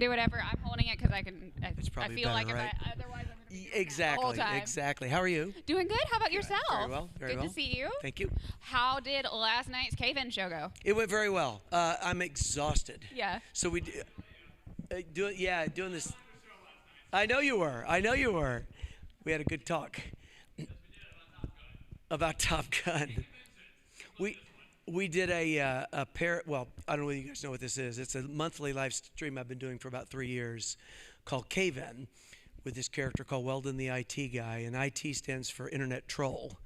do whatever. I'm holding it because I can. I feel better, like right? if I otherwise I'm gonna be doing Exactly. that the whole time. Exactly. How are you? Doing good. How about yourself? Very well. Very good well. to see you. Thank you. How did last night's cave-in show go? It went very well. I'm exhausted. Yeah. So we doing this. I know you were. We had a good talk about Top Gun. We did a pair. Well, I don't know whether you guys know what this is. It's a monthly live stream I've been doing for about 3 years, called Cave-In, with this character called Weldon the IT guy, and IT stands for Internet Troll.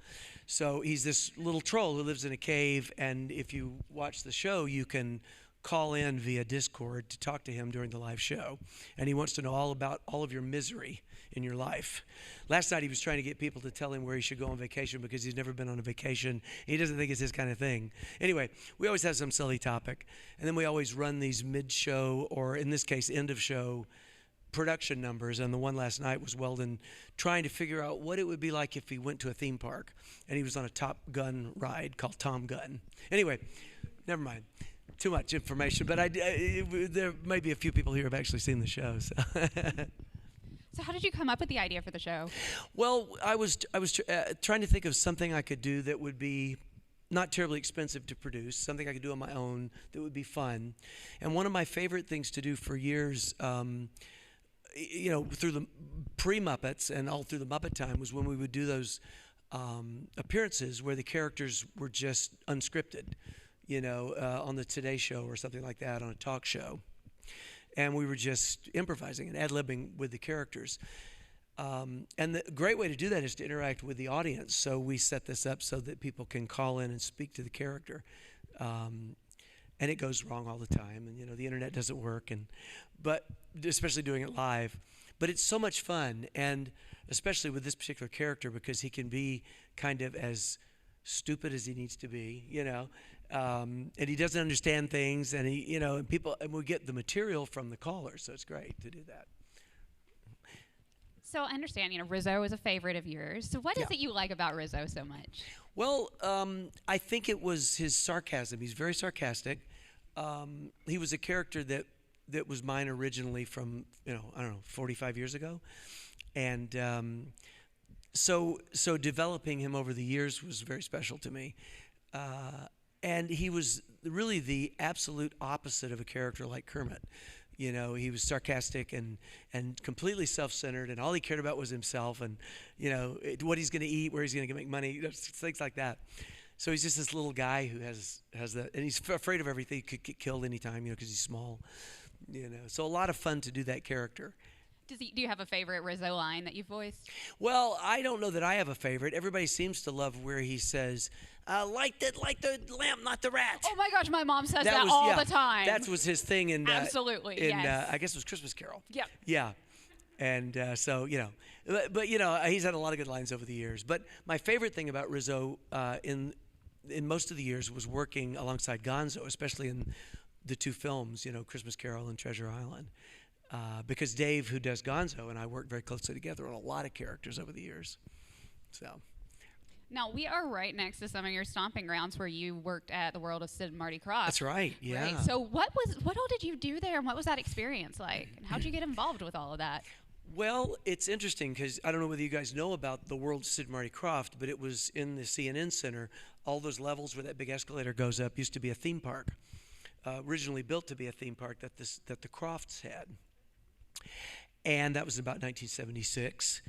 So he's this little troll who lives in a cave, and if you watch the show, you can call in via Discord to talk to him during the live show, and he wants to know all about all of your misery in your life. Last night he was trying to get people to tell him where he should go on vacation because he's never been on a vacation. He doesn't think it's his kind of thing. Anyway, we always have some silly topic, and then we always run these mid-show, or in this case, end-of-show production numbers, and the one last night was Weldon trying to figure out what it would be like if he went to a theme park, and he was on a Top Gun ride called Tom Gun. Anyway, never mind. Too much information, but there may be a few people here who have actually seen the show. So. So how did you come up with the idea for the show? Well, I was trying to think of something I could do that would be not terribly expensive to produce, something I could do on my own that would be fun. And one of my favorite things to do for years, through the pre-Muppets and all through the Muppet time, was when we would do those appearances where the characters were just unscripted. On the Today Show or something like that, on a talk show. And we were just improvising and ad-libbing with the characters. And the great way to do that is to interact with the audience. So we set this up so that people can call in and speak to the character. And it goes wrong all the time. And, the internet doesn't work, but especially doing it live. But it's so much fun, and especially with this particular character, because he can be kind of as stupid as he needs to be, and he doesn't understand things, and and we get the material from the callers, so it's great to do that. So I understand, Rizzo is a favorite of yours. So what is it you like about Rizzo so much? Well, I think it was his sarcasm. He's very sarcastic. He was a character that was mine originally from, 45 years ago, and so developing him over the years was very special to me. And he was really the absolute opposite of a character like Kermit. He was sarcastic and completely self-centered, and all he cared about was himself and, what he's going to eat, where he's going to make money, things like that. So he's just this little guy who has that, and he's afraid of everything. He could get killed anytime, because he's small. So a lot of fun to do that character. Do you have a favorite Rizzo line that you voiced? Well, I don't know that I have a favorite. Everybody seems to love where he says, "Like the lamp, not the rat." Oh my gosh, my mom says that all the time. That was his thing in absolutely. Yes. I guess it was Christmas Carol. Yep. Yeah. And so but he's had a lot of good lines over the years. But my favorite thing about Rizzo in most of the years was working alongside Gonzo, especially in the two films, Christmas Carol and Treasure Island. Because Dave, who does Gonzo, and I worked very closely together on a lot of characters over the years. So. Now, we are right next to some of your stomping grounds where you worked at the World of Sid and Marty Krofft. That's right, yeah. Right. So what all did you do there, and what was that experience like? And how did you get involved with all of that? Well, it's interesting because I don't know whether you guys know about the World of Sid and Marty Krofft, but it was in the CNN Center. All those levels where that big escalator goes up used to be a theme park, originally built to be a theme park that the Krofts had. And that was about 1976.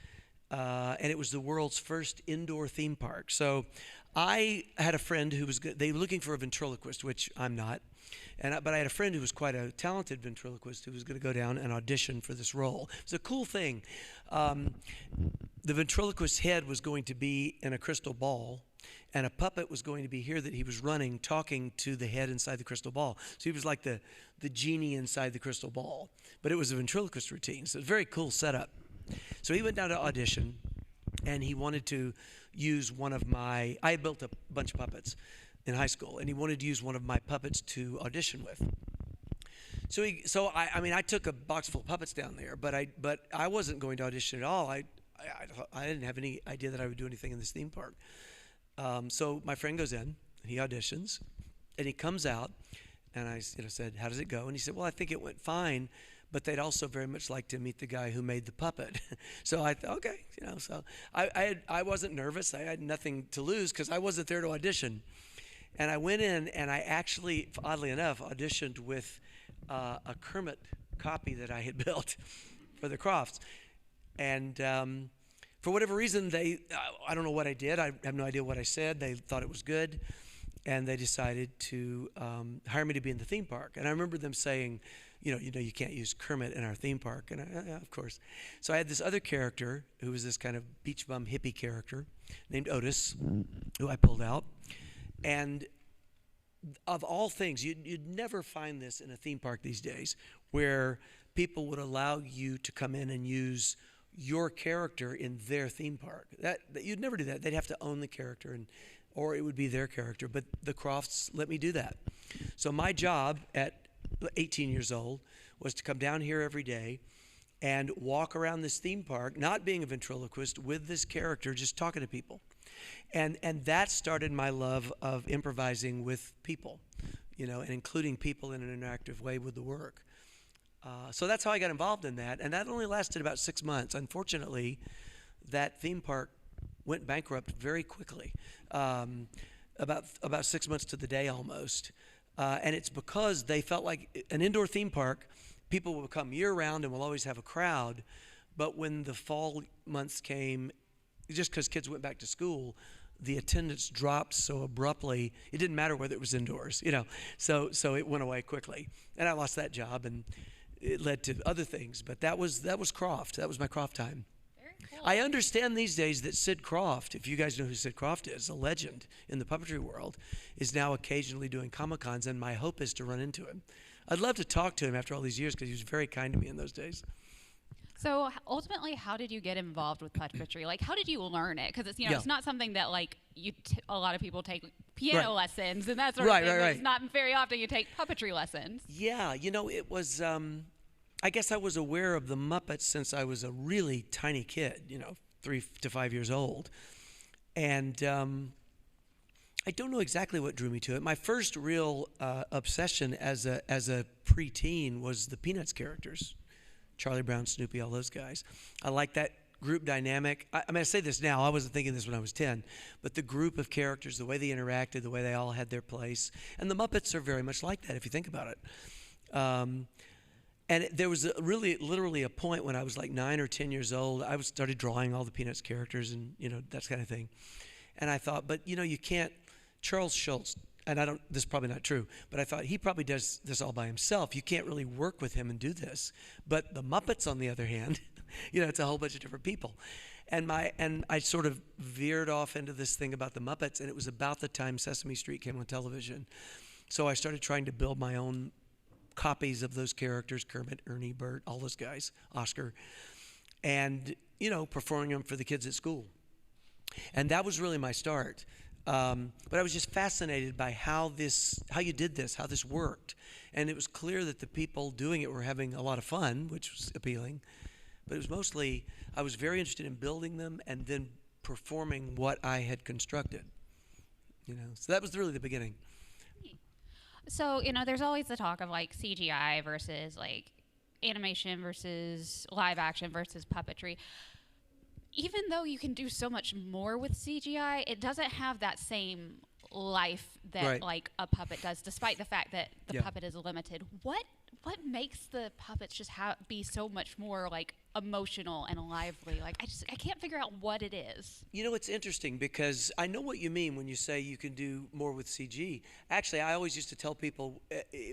And it was the world's first indoor theme park. So I had a friend who was good. They were looking for a ventriloquist, which I'm not. But I had a friend who was quite a talented ventriloquist who was going to go down and audition for this role. It was a cool thing. The ventriloquist's head was going to be in a crystal ball, and a puppet was going to be here that he was running, talking to the head inside the crystal ball. So he was like the genie inside the crystal ball. But it was a ventriloquist routine, so it was a very cool setup. So he went down to audition, and he wanted to use one of my... I had built a bunch of puppets in high school, and he wanted to use one of my puppets to audition with. So I took a box full of puppets down there, but I wasn't going to audition at all. I didn't have any idea that I would do anything in this theme park. So my friend goes in, he auditions, and he comes out, and I said, "How does it go?" And he said, "Well, I think it went fine, but they'd also very much like to meet the guy who made the puppet. So I thought, okay, so I wasn't nervous. I had nothing to lose because I wasn't there to audition. And I went in and I actually, oddly enough, auditioned with a Kermit copy that I had built for the Crofts. And for whatever reason, I don't know what I did. I have no idea what I said. They thought it was good. And they decided to hire me to be in the theme park. And I remember them saying, you can't use Kermit in our theme park. And yeah, of course. So I had this other character who was this kind of beach bum hippie character named Otis, who I pulled out. And of all things, you'd never find this in a theme park these days, where people would allow you to come in and use your character in their theme park. That you'd never do that. They'd have to own the character, or it would be their character. But the Crofts let me do that. So my job at 18 years old was to come down here every day and walk around this theme park, not being a ventriloquist, with this character, just talking to people. And that started my love of improvising with people, and including people in an interactive way with the work. So that's how I got involved in that. And that only lasted about 6 months. Unfortunately, that theme park went bankrupt very quickly, about 6 months to the day almost. And it's because they felt like an indoor theme park, people will come year-round and will always have a crowd. But when the fall months came, just because kids went back to school, the attendance dropped so abruptly. It didn't matter whether it was indoors, So it went away quickly, and I lost that job, and it led to other things. But that was Croft. That was my Croft time. Very cool. I understand these days that Sid Croft, if you guys know who Sid Croft is, a legend in the puppetry world, is now occasionally doing Comic-Cons, and my hope is to run into him. I'd love to talk to him after all these years because he was very kind to me in those days. So ultimately, how did you get involved with puppetry? Like, how did you learn it? Because it's it's not something that a lot of people take piano lessons and that sort of thing. Right. It's not very often you take puppetry lessons. Yeah, it was. I guess I was aware of the Muppets since I was a really tiny kid, 3 to 5 years old, and I don't know exactly what drew me to it. My first real obsession as a preteen was the Peanuts characters. Charlie Brown, Snoopy, all those guys. I like that group dynamic. I say this now. I wasn't thinking this when I was 10. But the group of characters, the way they interacted, the way they all had their place. And the Muppets are very much like that if you think about it. And there was literally a point when I was like 9 or 10 years old. I started drawing all the Peanuts characters and, that kind of thing. And I thought, but, you can't. Charles Schultz, and this is probably not true, but I thought he probably does this all by himself. You can't really work with him and do this. But the Muppets, on the other hand, it's a whole bunch of different people. And I sort of veered off into this thing about the Muppets, and it was about the time Sesame Street came on television. So I started trying to build my own copies of those characters, Kermit, Ernie, Bert, all those guys, Oscar, and, performing them for the kids at school. And that was really my start. But I was just fascinated by how you did this, how this worked. And it was clear that the people doing it were having a lot of fun, which was appealing. But it was mostly, I was very interested in building them and then performing what I had constructed. So that was really the beginning. So, there's always the talk of CGI versus animation versus live action versus puppetry. Even though you can do so much more with CGI, it doesn't have that same life that a puppet does, despite the fact that the puppet is limited. What makes the puppets just be so much more emotional and lively? I can't figure out what it is. It's interesting because I know what you mean when you say you can do more with CG. Actually, I always used to tell people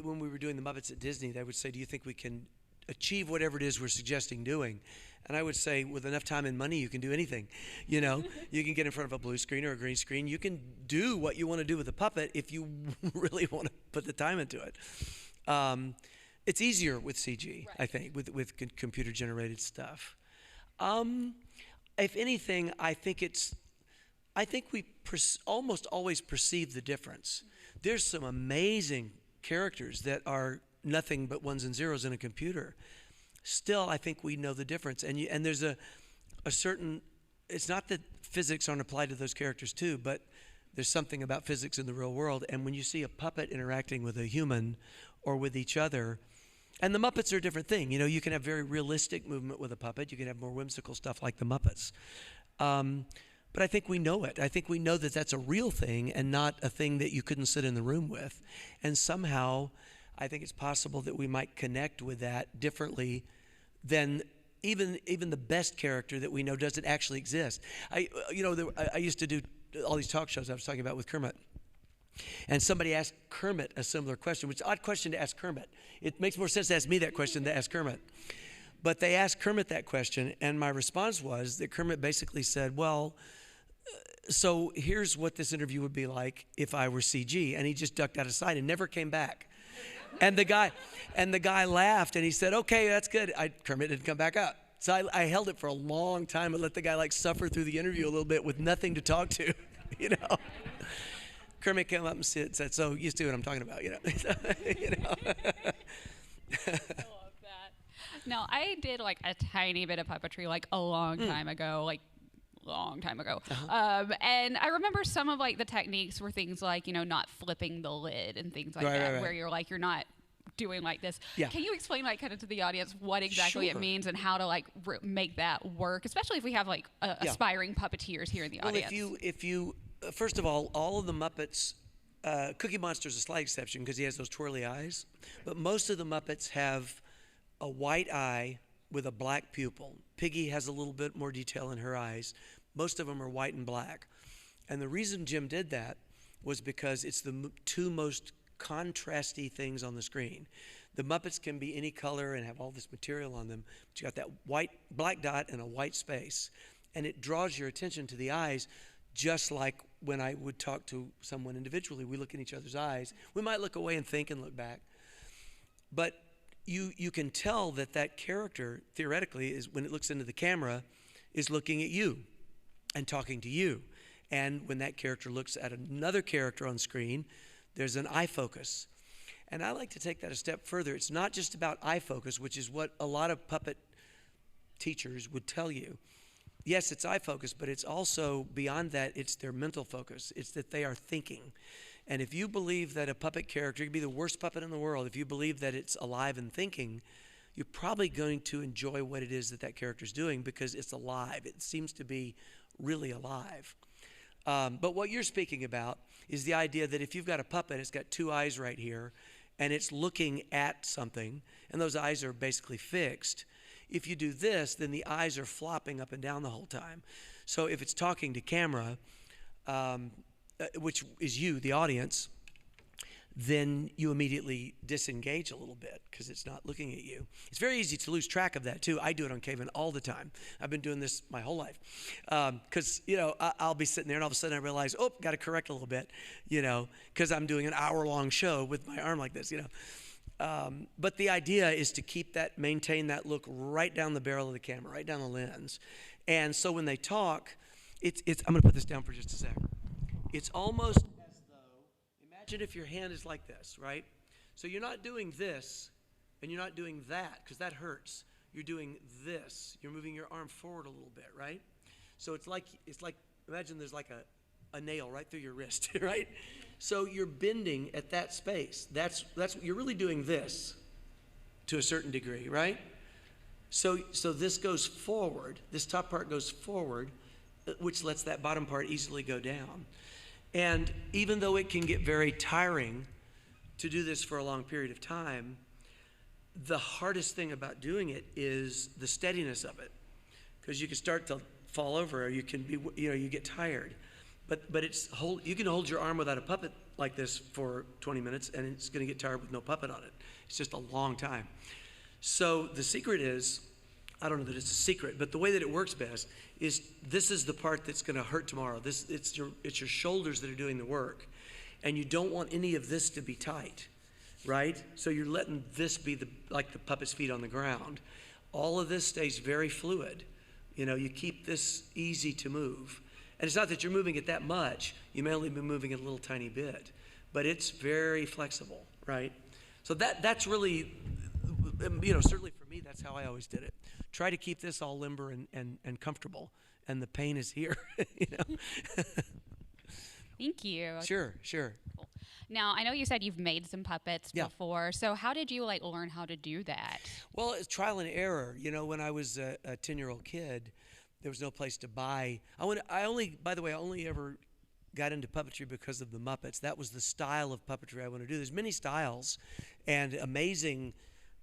when we were doing the Muppets at Disney, they would say, "Do you think we can achieve whatever it is we're suggesting doing?" And I would say, with enough time and money, you can do anything. You can get in front of a blue screen or a green screen. You can do what you want to do with a puppet if you really want to put the time into it. It's easier with CG, I think, with computer-generated stuff. If anything, I think we almost always perceive the difference. There's some amazing characters that are nothing but ones and zeros in a computer. Still, I think we know the difference. And there's a certain, it's not that physics aren't applied to those characters too, but there's something about physics in the real world. And when you see a puppet interacting with a human or with each other, And the Muppets are a different thing. You know, you can have very realistic movement with a puppet. You can have more whimsical stuff like the Muppets. But I think we know it. I think we know that that's a real thing and not a thing that you couldn't sit in the room with. And somehow, I think it's possible that we might connect with that differently than even the best character that we know doesn't actually exist. I used to do all these talk shows I was talking about with Kermit. And somebody asked Kermit a similar question, which is an odd question to ask Kermit. It makes more sense to ask me that question than to ask Kermit. But they asked Kermit that question, and my response was that Kermit basically said, well, so here's what this interview would be like if I were CG. And he just ducked out of sight and never came back. And the guy laughed, and he said, okay, that's good. Kermit didn't come back up. So I held it for a long time and let the guy like suffer through the interview a little bit with nothing to talk to, you know. Kermit came up and said, so you see what I'm talking about, you know. You know. I love that. No, I did like a tiny bit of puppetry like a long time ago, and I remember some of like the techniques were things like, you know, not flipping the lid and things like that, where you're not doing like this. Yeah. Can you explain like kind of to the audience what exactly it means and how to like make that work, especially if we have like aspiring puppeteers here in the audience? If you first of all of the Muppets, Cookie Monster's a slight exception because he has those twirly eyes, but most of the Muppets have a white eye with a black pupil. Piggy has a little bit more detail in her eyes. Most of them are white and black. And the reason Jim did that was because it's the two most contrasty things on the screen. The Muppets can be any color and have all this material on them, but you got that black dot and a white space. And it draws your attention to the eyes, just like when I would talk to someone individually. We look in each other's eyes. We might look away and think and look back. But you can tell that character, theoretically, is when it looks into the camera, is looking at you and talking to you. And when that character looks at another character on screen, there's an eye focus. And I like to take that a step further. It's not just about eye focus, which is what a lot of puppet teachers would tell you. Yes, it's eye focus, but it's also beyond that, it's their mental focus. It's that they are thinking. And if you believe that a puppet character could be the worst puppet in the world, if you believe that it's alive and thinking, you're probably going to enjoy what it is that character's doing because it's alive. It seems to be really alive. But what you're speaking about is the idea that if you've got a puppet, it's got two eyes right here, and it's looking at something, and those eyes are basically fixed. If you do this, then the eyes are flopping up and down the whole time. So if it's talking to camera, which is you, the audience, then you immediately disengage a little bit because it's not looking at you. It's very easy to lose track of that too. I do it on Caveman all the time. I've been doing this my whole life because, you know, I'll be sitting there and all of a sudden I realize, oh, got to correct a little bit, you know, because I'm doing an hour-long show with my arm like this, you know. But the idea is to maintain that look right down the barrel of the camera, right down the lens. And so when they talk, I'm going to put this down for just a sec. It's almost as though, imagine if your hand is like this, right? So you're not doing this and you're not doing that because that hurts. You're doing this. You're moving your arm forward a little bit, right? So it's like imagine there's like a nail right through your wrist, right? So you're bending at that space. That's you're really doing this to a certain degree, right? So this goes forward. This top part goes forward, which lets that bottom part easily go down. And even though it can get very tiring to do this for a long period of time, the hardest thing about doing it is the steadiness of it, because you can start to fall over, or you can be, you get tired. But you can hold your arm without a puppet like this for 20 minutes, and it's going to get tired with no puppet on it. It's just a long time. So the secret is, I don't know that it's a secret, but the way that it works best is this is the part that's going to hurt tomorrow. It's your shoulders that are doing the work, and you don't want any of this to be tight, right? So you're letting this be like the puppet's feet on the ground. All of this stays very fluid. You keep this easy to move. And it's not that you're moving it that much. You may only be moving it a little tiny bit, but it's very flexible, right? So that's really, certainly for me, that's how I always did it. Try to keep this all limber and comfortable, and the pain is here, Thank you. Sure, sure. Cool. Now, I know you said you've made some puppets Yeah. before. So how did you like learn how to do that? Well, it's trial and error. You know, when I was a 10-year-old kid, there was no place to buy. By the way, I only ever got into puppetry because of the Muppets. That was the style of puppetry I want to do. There's many styles and amazing,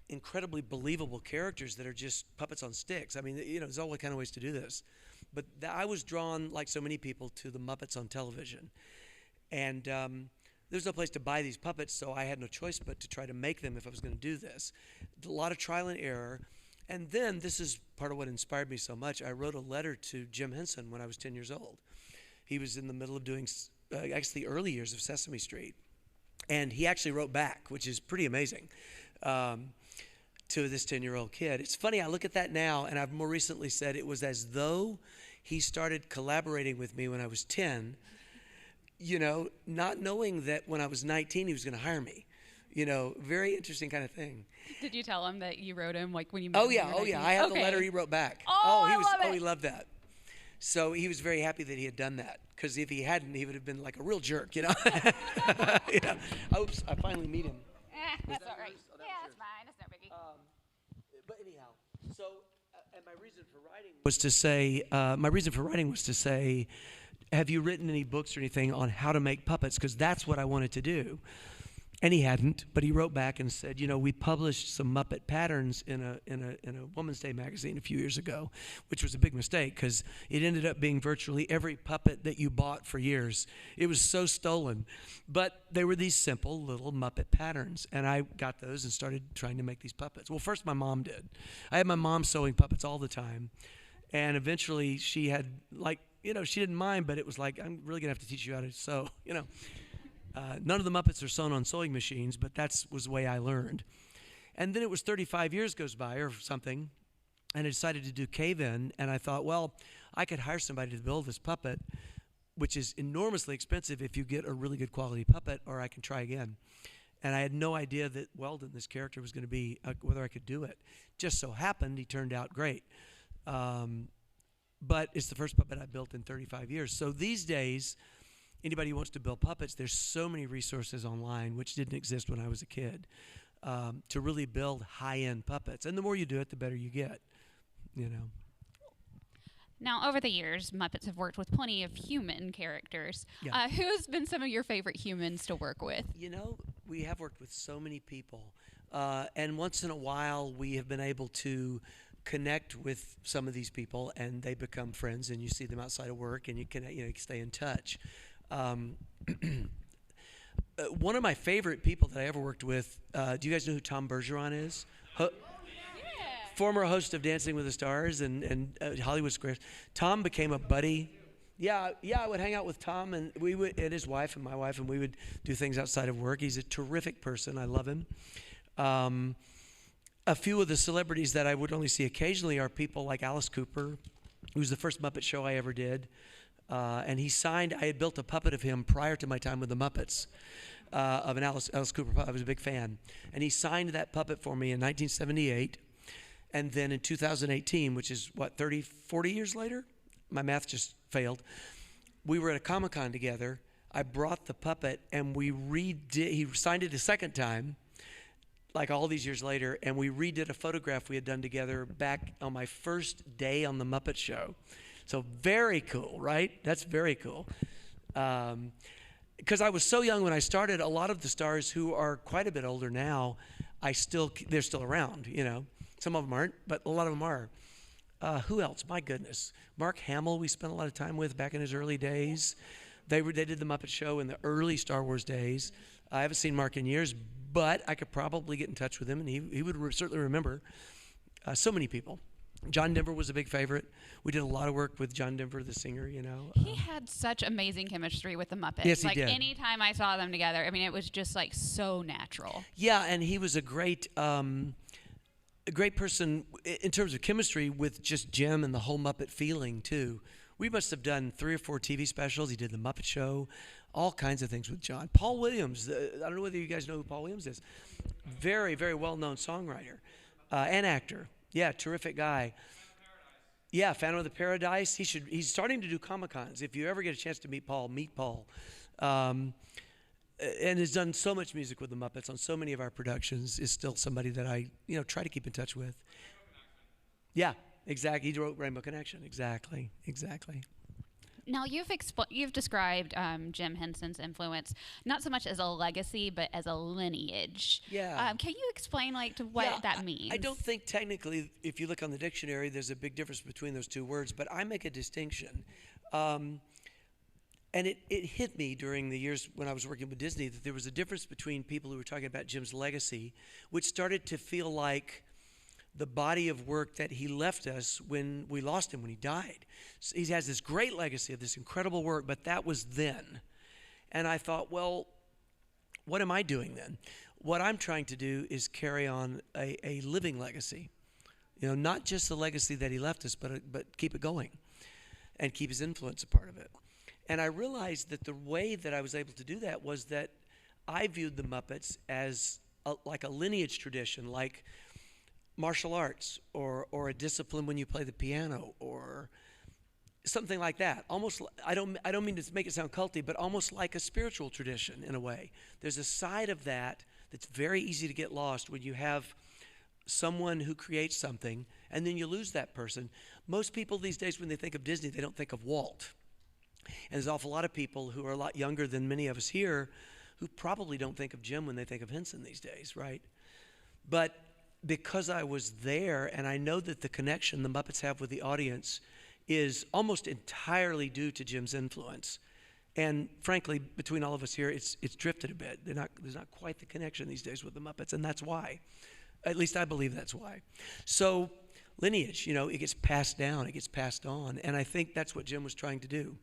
incredibly believable characters that are just puppets on sticks. I mean, you know, there's all kind of ways to do this. But I was drawn, like so many people, to the Muppets on television. And there's no place to buy these puppets, so I had no choice but to try to make them if I was going to do this. A lot of trial and error. And then, this is part of what inspired me so much, I wrote a letter to Jim Henson when I was 10 years old. He was in the middle of doing, actually, the early years of Sesame Street. And he actually wrote back, which is pretty amazing, to this 10-year-old kid. It's funny, I look at that now, and I've more recently said it was as though he started collaborating with me when I was 10, you know, not knowing that when I was 19 he was going to hire me. You know, very interesting kind of thing. Did you tell him that you wrote him like when you met him? Oh yeah, I have the letter he wrote back. He loved that. So he was very happy that he had done that, because if he hadn't, he would have been like a real jerk, you know. Yeah. Oops, I finally meet him. That's all right. Yeah, that's fine. That's no biggie. But anyhow, so and my reason for writing was to say, have you written any books or anything on how to make puppets? Because that's what I wanted to do. And he hadn't, but he wrote back and said, you know, we published some Muppet patterns in a Woman's Day magazine a few years ago, which was a big mistake because it ended up being virtually every puppet that you bought for years. It was so stolen. But they were these simple little Muppet patterns, and I got those and started trying to make these puppets. Well, first my mom did. I had my mom sewing puppets all the time, and eventually she had, like, you know, she didn't mind, but it was like, I'm really going to have to teach you how to sew, you know. None of the Muppets are sewn on sewing machines, but that was the way I learned. And then it was 35 years goes by or something, and I decided to do cave-in, and I thought, well, I could hire somebody to build this puppet, which is enormously expensive if you get a really good quality puppet, or I can try again. And I had no idea that Weldon, this character, was going to be, whether I could do it. Just so happened he turned out great. But it's the first puppet I built in 35 years. So these days, anybody who wants to build puppets, there's so many resources online, which didn't exist when I was a kid, to really build high-end puppets. And the more you do it, the better you get, you know. Now, over the years, Muppets have worked with plenty of human characters. Yeah. Who has been some of your favorite humans to work with? You know, we have worked with so many people. And once in a while, we have been able to connect with some of these people, and they become friends, and you see them outside of work, and you can stay in touch. One of my favorite people that I ever worked with, do you guys know who Tom Bergeron is? Former host of Dancing with the Stars and Hollywood Squares. Tom became a buddy. Yeah, I would hang out with Tom and his wife and my wife, and we would do things outside of work. He's a terrific person. I love him. A few of the celebrities that I would only see occasionally are people like Alice Cooper, who's the first Muppet show I ever did. And he signed, I had built a puppet of him prior to my time with the Muppets, of an Alice Cooper puppet. I was a big fan. And he signed that puppet for me in 1978. And then in 2018, which is, 40 years later? My math just failed. We were at a MomoCon together. I brought the puppet, and he signed it a second time, like all these years later, and we redid a photograph we had done together back on my first day on the Muppet Show. So very cool, right? That's very cool. Because I was so young when I started, a lot of the stars who are quite a bit older now, they're still around, you know. Some of them aren't, but a lot of them are. Who else? My goodness. Mark Hamill, we spent a lot of time with back in his early days. They did the Muppet Show in the early Star Wars days. I haven't seen Mark in years, but I could probably get in touch with him, and he would certainly remember. So many people. John Denver was a big favorite. We did a lot of work with John Denver, the singer, you know. He had such amazing chemistry with the Muppets. Yes, he did. Like, anytime I saw them together, I mean, it was just, like, so natural. Yeah, and he was a great person in terms of chemistry with just Jim and the whole Muppet feeling, too. We must have done 3 or 4 TV specials. He did the Muppet Show, all kinds of things with John. Paul Williams, I don't know whether you guys know who Paul Williams is. Very, very well-known songwriter and actor. Yeah, terrific guy. Yeah, Phantom of the Paradise. He's starting to do Comic-Cons. If you ever get a chance to meet Paul, meet Paul. and has done so much music with the Muppets on so many of our productions, is still somebody that I, try to keep in touch with. Yeah, exactly. He wrote Rainbow Connection. Exactly. Now you've described Jim Henson's influence not so much as a legacy, but as a lineage. Yeah. Can you explain to what that means? I don't think technically, if you look on the dictionary, there's a big difference between those two words, but I make a distinction. And it hit me during the years when I was working with Disney that there was a difference between people who were talking about Jim's legacy, which started to feel like the body of work that he left us when we lost him, when he died. So he has this great legacy of this incredible work, but that was then. And I thought, well, what am I doing then? What I'm trying to do is carry on a living legacy. Not just the legacy that he left us, but keep it going and keep his influence a part of it. And I realized that the way that I was able to do that was that I viewed the Muppets as like a lineage tradition, like martial arts or a discipline when you play the piano or something like that. Almost, I don't mean to make it sound culty, but almost like a spiritual tradition in a way. There's a side of that that's very easy to get lost when you have someone who creates something and then you lose that person. Most people these days, when they think of Disney, they don't think of Walt. And there's an awful lot of people who are a lot younger than many of us here who probably don't think of Jim when they think of Henson these days, right? But because I was there and I know that the connection the Muppets have with the audience is almost entirely due to Jim's influence. And frankly, between all of us here, it's drifted a bit. There's not quite the connection these days with the Muppets, and that's why. At least I believe that's why. So lineage, it gets passed down, it gets passed on, and I think that's what Jim was trying to do.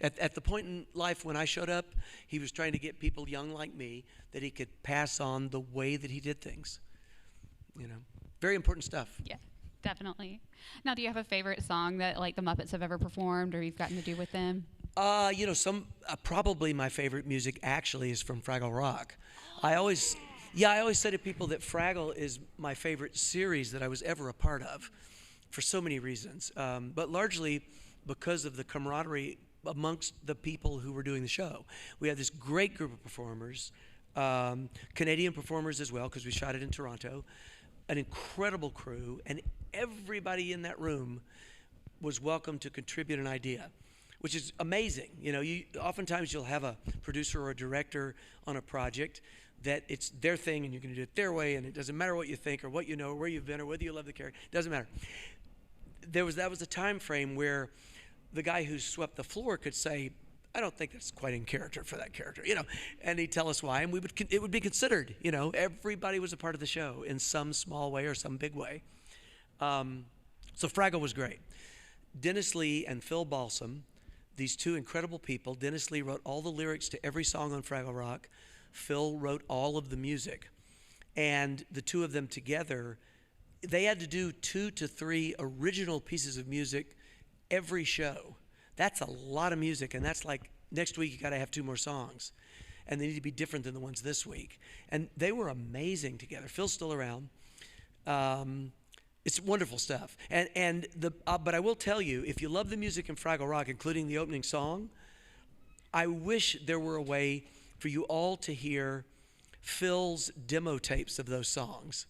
At the point in life when I showed up, he was trying to get people young like me that he could pass on the way that he did things. Very important stuff. Yeah, definitely. Now, do you have a favorite song that the Muppets have ever performed or you've gotten to do with them? Probably my favorite music actually is from Fraggle Rock. I always say to people that Fraggle is my favorite series that I was ever a part of for so many reasons, but largely because of the camaraderie amongst the people who were doing the show. We had this great group of performers, Canadian performers as well, because we shot it in Toronto, an incredible crew, and everybody in that room was welcome to contribute an idea, which is amazing. Oftentimes you'll have a producer or a director on a project that it's their thing and you're going to do it their way, and it doesn't matter what you think or what you know or where you've been or whether you love the character. It doesn't matter. That was a time frame where the guy who swept the floor could say, I don't think that's quite in character for that character, and he'd tell us why, and it would be considered, everybody was a part of the show in some small way or some big way. So Fraggle was great. Dennis Lee and Phil Balsam, these two incredible people. Dennis Lee wrote all the lyrics to every song on Fraggle Rock. Phil wrote all of the music. And the two of them together, they had to do 2 to 3 original pieces of music every show. That's a lot of music, and that's like next week you got to have 2 more songs, and they need to be different than the ones this week. And they were amazing together. Phil's still around. It's wonderful stuff. But I will tell you, if you love the music in Fraggle Rock, including the opening song, I wish there were a way for you all to hear Phil's demo tapes of those songs,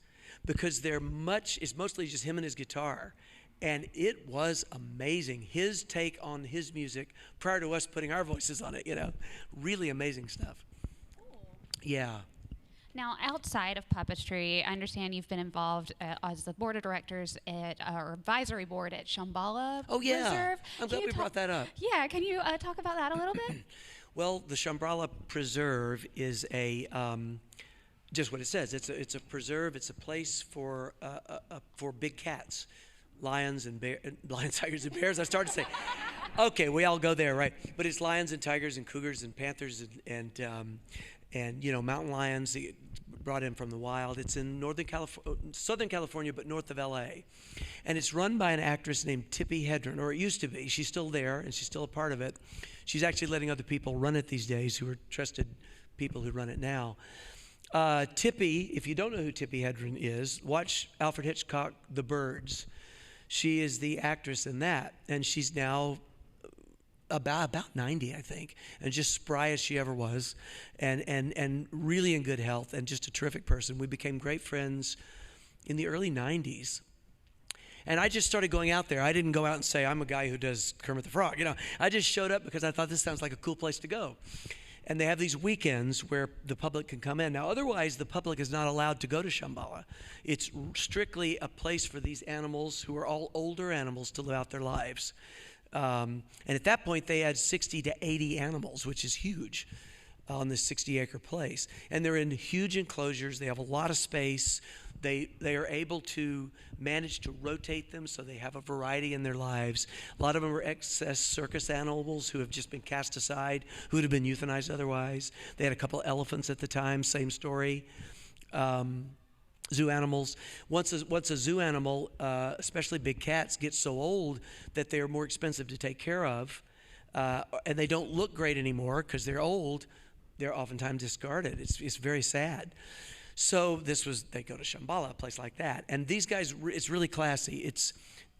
because it's mostly just him and his guitar. And it was amazing, his take on his music prior to us putting our voices on it, Really amazing stuff. Cool. Yeah. Now, outside of puppetry, I understand you've been involved as the board of directors or advisory board at Shambhala Preserve. I'm glad we brought that up. Yeah, can you talk about that a little bit? Well, the Shambhala Preserve is just what it says. It's a preserve. It's a place for big cats. Lions, tigers, and bears. I started to say, okay, we all go there, right? But it's lions and tigers and cougars and panthers and mountain lions brought in from the wild. It's in Southern California, but north of L.A. And it's run by an actress named Tippi Hedren, or it used to be. She's still there, and she's still a part of it. She's actually letting other people run it these days, who are trusted people who run it now. Tippi, if you don't know who Tippi Hedren is, watch Alfred Hitchcock, The Birds. She is the actress in that, and she's now about 90, I think, and just spry as she ever was, and really in good health, and just a terrific person. We became great friends in the early 90s. And I just started going out there. I didn't go out and say, I'm a guy who does Kermit the Frog. I just showed up because I thought this sounds like a cool place to go. And they have these weekends where the public can come in. Now, otherwise, the public is not allowed to go to Shambhala. It's strictly a place for these animals, who are all older animals, to live out their lives. And at that point, they had 60 to 80 animals, which is huge on this 60-acre place. And they're in huge enclosures. They have a lot of space. They are able to manage to rotate them so they have a variety in their lives. A lot of them are excess circus animals who have just been cast aside, who would have been euthanized otherwise. They had a couple elephants at the time, same story. Zoo animals. Once a zoo animal, especially big cats, gets so old that they are more expensive to take care of, and they don't look great anymore because they're old, they're oftentimes discarded. It's very sad. So they go to Shambhala, a place like that. And these guys, it's really classy. It's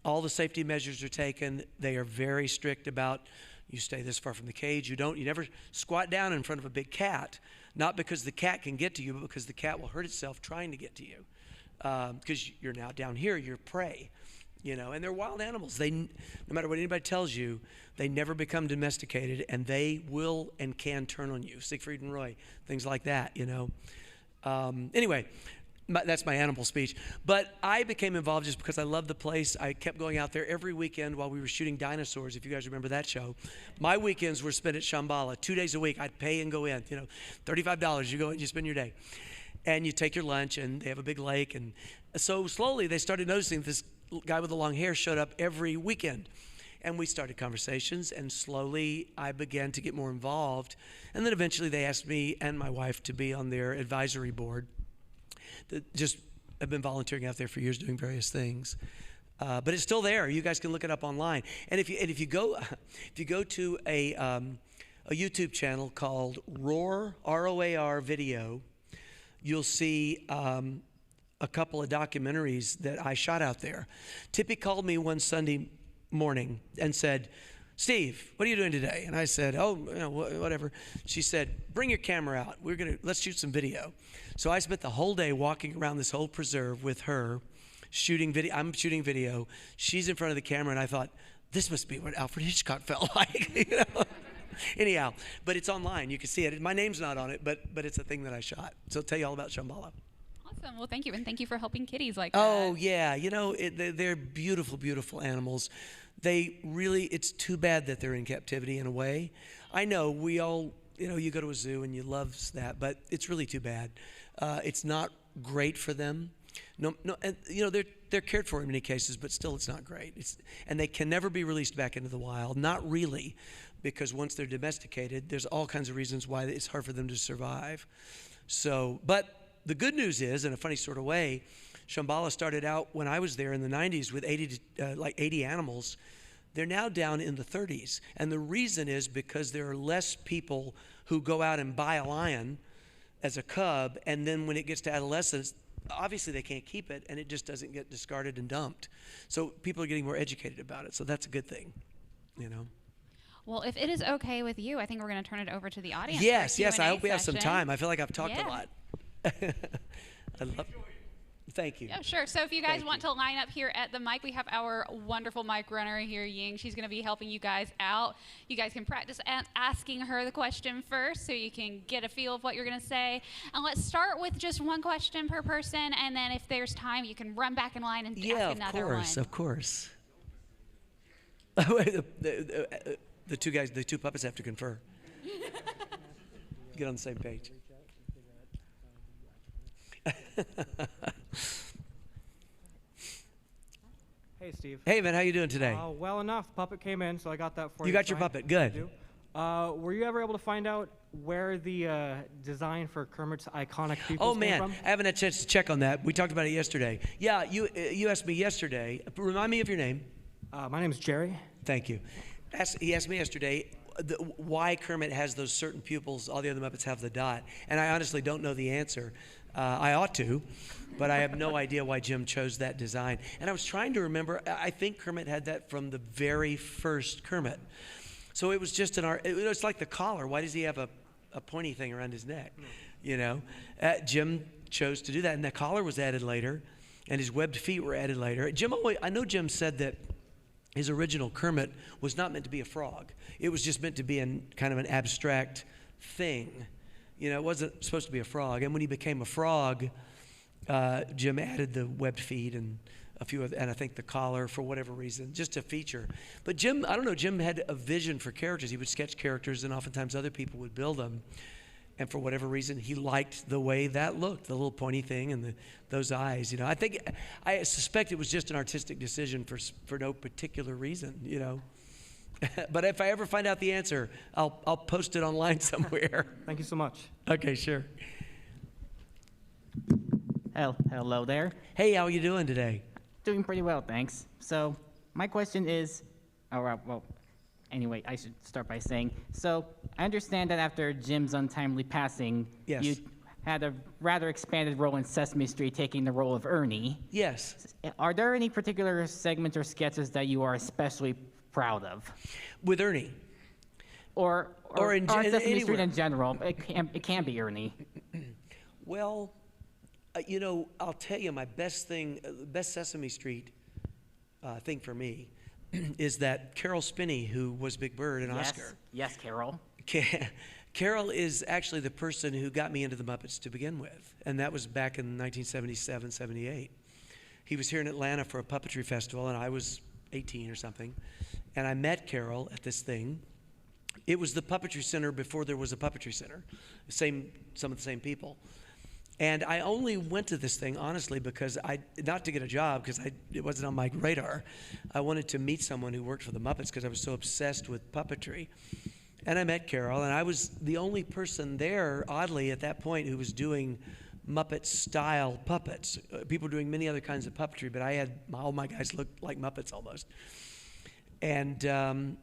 all the safety measures are taken. They are very strict about, you stay this far from the cage. You never squat down in front of a big cat, not because the cat can get to you, but because the cat will hurt itself trying to get to you. Because you're now down here, you're prey, and they're wild animals. No matter what anybody tells you, they never become domesticated, and they will and can turn on you. Siegfried and Roy, things like that, Anyway, that's my animal speech. But I became involved just because I loved the place. I kept going out there every weekend while we were shooting dinosaurs, if you guys remember that show. My weekends were spent at Shambhala 2 days a week. I'd pay and go in, $35. You go and you spend your day. And you take your lunch, and they have a big lake. And so slowly they started noticing this guy with the long hair showed up every weekend. And we started conversations, and slowly I began to get more involved. And then eventually they asked me and my wife to be on their advisory board. I've been volunteering out there for years doing various things. But it's still there. You guys can look it up online. And if you go to a YouTube channel called Roar, R-O-A-R video, you'll see a couple of documentaries that I shot out there. Tippy called me one Sunday morning and said, Steve, what are you doing today? And I said, whatever. She said, bring your camera out. Let's shoot some video. So I spent the whole day walking around this whole preserve with her, shooting video. I'm shooting video. She's in front of the camera, and I thought, this must be what Alfred Hitchcock felt like. Anyhow, but it's online. You can see it. My name's not on it, but it's a thing that I shot. So I'll tell you all about Shambhala. Awesome. Well, thank you, and thank you for helping kitties like that. Oh, yeah. They're beautiful, beautiful animals. It's too bad that they're in captivity in a way. I know we all, you go to a zoo and you love that, but it's really too bad. It's not great for them. No, and they're cared for in many cases, but still it's not great. And they can never be released back into the wild. Not really, because once they're domesticated, there's all kinds of reasons why it's hard for them to survive. So, but the good news is, in a funny sort of way, Shambhala started out when I was there in the 90s with 80 animals. They're now down in the 30s. And the reason is because there are less people who go out and buy a lion as a cub, and then when it gets to adolescence, obviously they can't keep it, and it just doesn't get discarded and dumped. So people are getting more educated about it. So that's a good thing, Well, if it is okay with you, I think we're going to turn it over to the audience. Yes. I hope we have some time. I feel like I've talked a lot. Thank you. Yeah, sure. So if you guys want to line up here at the mic, we have our wonderful mic runner here, Ying. She's going to be helping you guys out. You guys can practice asking her the question first so you can get a feel of what you're going to say. And let's start with just one question per person, and then if there's time, you can run back in line and ask another one. Of course. The two puppets have to confer. Get on the same page. Hey, Steve. Hey, man, how you doing today? Well enough. The puppet came in, so I got that for you. You got your puppet. Good. Were you ever able to find out where the design for Kermit's iconic people came from? I haven't had a chance to check on that. We talked about it yesterday. Yeah, you asked me yesterday. Remind me of your name. My name's Jerry. Thank you. He asked me yesterday why Kermit has those certain pupils, all the other Muppets have the dot. And I honestly don't know the answer. I ought to, but I have no idea why Jim chose that design. And I was trying to remember, I think Kermit had that from the very first Kermit. So it was just it's like the collar. Why does he have a pointy thing around his neck? You know, Jim chose to do that, and the collar was added later, and his webbed feet were added later. I know Jim said that his original Kermit was not meant to be a frog. It was just meant to be kind of an abstract thing. You know, it wasn't supposed to be a frog. And when he became a frog, Jim added the webbed feet and a few and I think the collar for whatever reason, just a feature. But Jim, I don't know, Jim had a vision for characters. He would sketch characters, and oftentimes other people would build them. And for whatever reason, he liked the way that looked, the little pointy thing and those eyes. You know, I suspect it was just an artistic decision for no particular reason. You know, but if I ever find out the answer, I'll post it online somewhere. Thank you so much. Okay, sure. Hello there. Hey, how are you doing today? Doing pretty well, thanks. So my question is, anyway, I should start by saying, so I understand that after Jim's untimely passing, yes, you had a rather expanded role in Sesame Street, taking the role of Ernie. Yes. Are there any particular segments or sketches that you are especially proud of? With Ernie? Or in Sesame Street in general. It can be Ernie. Well, you know, I'll tell you my best Sesame Street thing for me is that Carol Spinney, who was Big Bird and Oscar. Yes, Carol. Carol is actually the person who got me into the Muppets to begin with, and that was back in 1977, 78. He was here in Atlanta for a puppetry festival, and I was 18 or something, and I met Carol at this thing. It was the Puppetry Center before there was a Puppetry Center, some of the same people. And I only went to this thing, honestly, because not to get a job, because it wasn't on my radar. I wanted to meet someone who worked for the Muppets because I was so obsessed with puppetry. And I met Carol, and I was the only person there, oddly, at that point, who was doing Muppet-style puppets. People were doing many other kinds of puppetry, but all my guys looked like Muppets almost. And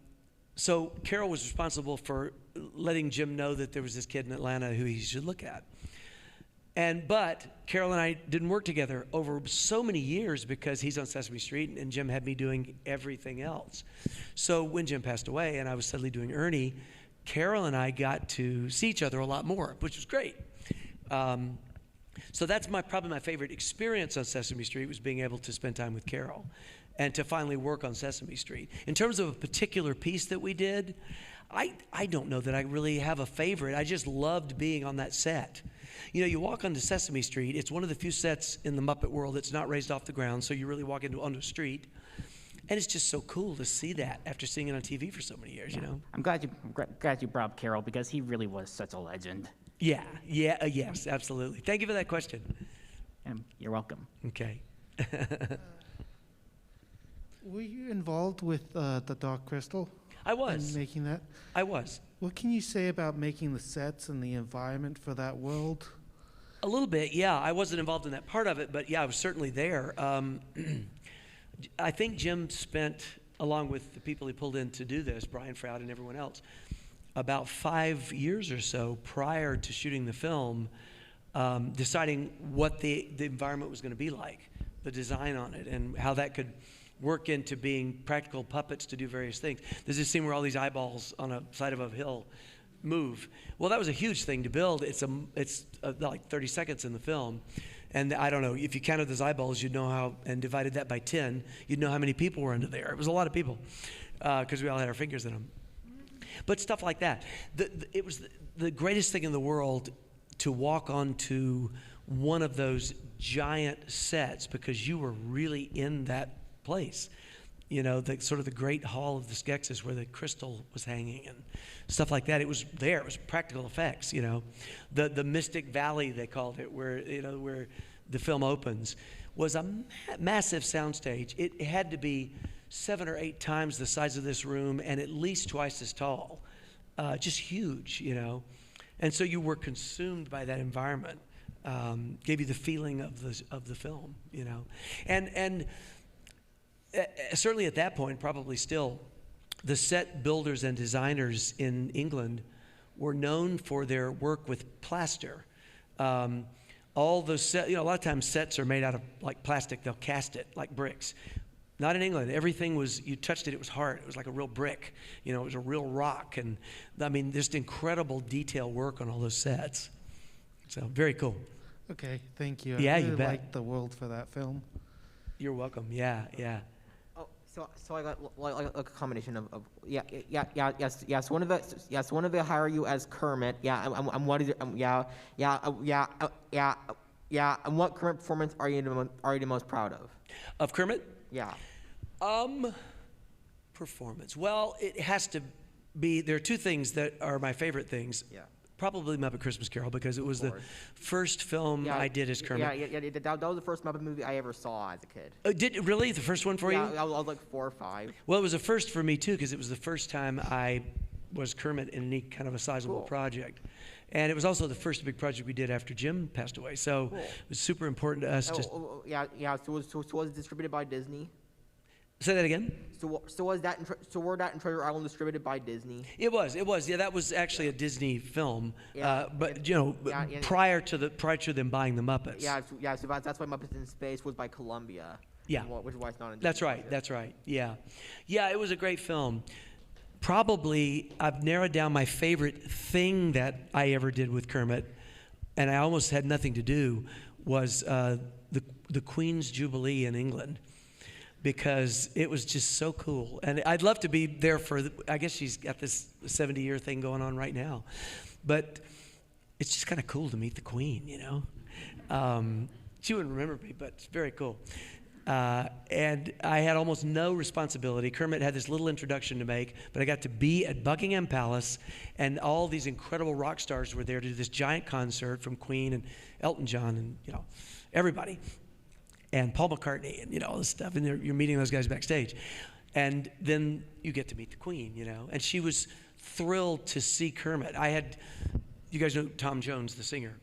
so Carol was responsible for letting Jim know that there was this kid in Atlanta who he should look at. But Carol and I didn't work together over so many years because he's on Sesame Street and Jim had me doing everything else. So when Jim passed away and I was suddenly doing Ernie, Carol and I got to see each other a lot more, which was great. So that's probably my favorite experience on Sesame Street, was being able to spend time with Carol and to finally work on Sesame Street. In terms of a particular piece that we did, I don't know that I really have a favorite. I just loved being on that set. You know, you walk onto Sesame Street, it's one of the few sets in the Muppet world that's not raised off the ground, so you really walk onto a street. And it's just so cool to see that after seeing it on TV for so many years, you know? I'm glad you brought up Carol, because he really was such a legend. Yes, absolutely. Thank you for that question. You're welcome. Okay. Were you involved with the Dark Crystal? I was. In making that? I was. What can you say about making the sets and the environment for that world? A little bit, yeah. I wasn't involved in that part of it, but yeah, I was certainly there. I think Jim spent, along with the people he pulled in to do this, Brian Froud and everyone else, about 5 years or so prior to shooting the film, deciding what the environment was going to be like, the design on it, and how that could work into being practical puppets to do various things. There's this scene where all these eyeballs on a side of a hill move. Well, that was a huge thing to build. It's like 30 seconds in the film. And I don't know, if you counted those eyeballs, you'd know how, and divided that by 10, you'd know how many people were under there. It was a lot of people, because we all had our fingers in them. But stuff like that. It was the greatest thing in the world to walk onto one of those giant sets, because you were really in that place, you know, the sort of the great hall of the Skeksis where the crystal was hanging and stuff like that. It was there. It was practical effects, you know. The Mystic Valley, they called it, where the film opens, was a massive soundstage. It had to be 7 or 8 times the size of this room and at least twice as tall. Just huge, you know. And so you were consumed by that environment. Gave you the feeling of the film, you know. And certainly at that point, probably still, the set builders and designers in England were known for their work with plaster. All those sets, you know, a lot of times sets are made out of like plastic. They'll cast it like bricks. Not in England. Everything was, you touched it, it was hard. It was like a real brick. You know, it was a real rock. And I mean, just incredible detail work on all those sets. So very cool. Okay, thank you. Yeah, I you really bet. liked the world for that film. You're welcome. Yeah, yeah. Oh, so I got like a combination of yes. One of the hire you as Kermit. Yeah, I'm what is it? Yeah. And what Kermit performance are you the most proud of? Of Kermit? Yeah. Performance. Well, it has to be, there are two things that are my favorite things. Yeah. Probably Muppet Christmas Carol, because it was the course. first film I did as Kermit. Yeah. That was the first Muppet movie I ever saw as a kid. Did it really? The first one for you? Yeah, I was like 4 or 5. Well, it was a first for me too, because it was the first time I was Kermit in any kind of a sizable Cool. project. And it was also the first big project we did after Jim passed away. So Cool. it was super important to us. Yeah. So was it distributed by Disney? Say that again? So were that in Treasure Island distributed by Disney? It was. Yeah, that was actually a Disney film. Yeah. But you know, prior to them buying the Muppets. Yeah. So that's why Muppets in Space was by Columbia. Yeah. Which is why it's not in Disney. That's right. Yeah. Yeah, it was a great film. Probably I've narrowed down my favorite thing that I ever did with Kermit, and I almost had nothing to do, was the Queen's Jubilee in England, because it was just so cool. And I'd love to be there for, I guess she's got this 70-year thing going on right now. But it's just kind of cool to meet the Queen, you know. She wouldn't remember me, but it's very cool. And I had almost no responsibility. Kermit had this little introduction to make, but I got to be at Buckingham Palace, and all these incredible rock stars were there to do this giant concert, from Queen and Elton John and, you know, everybody. And Paul McCartney and, you know, all this stuff. And you're meeting those guys backstage. And then you get to meet the Queen, you know. And she was thrilled to see Kermit. You guys know Tom Jones, the singer.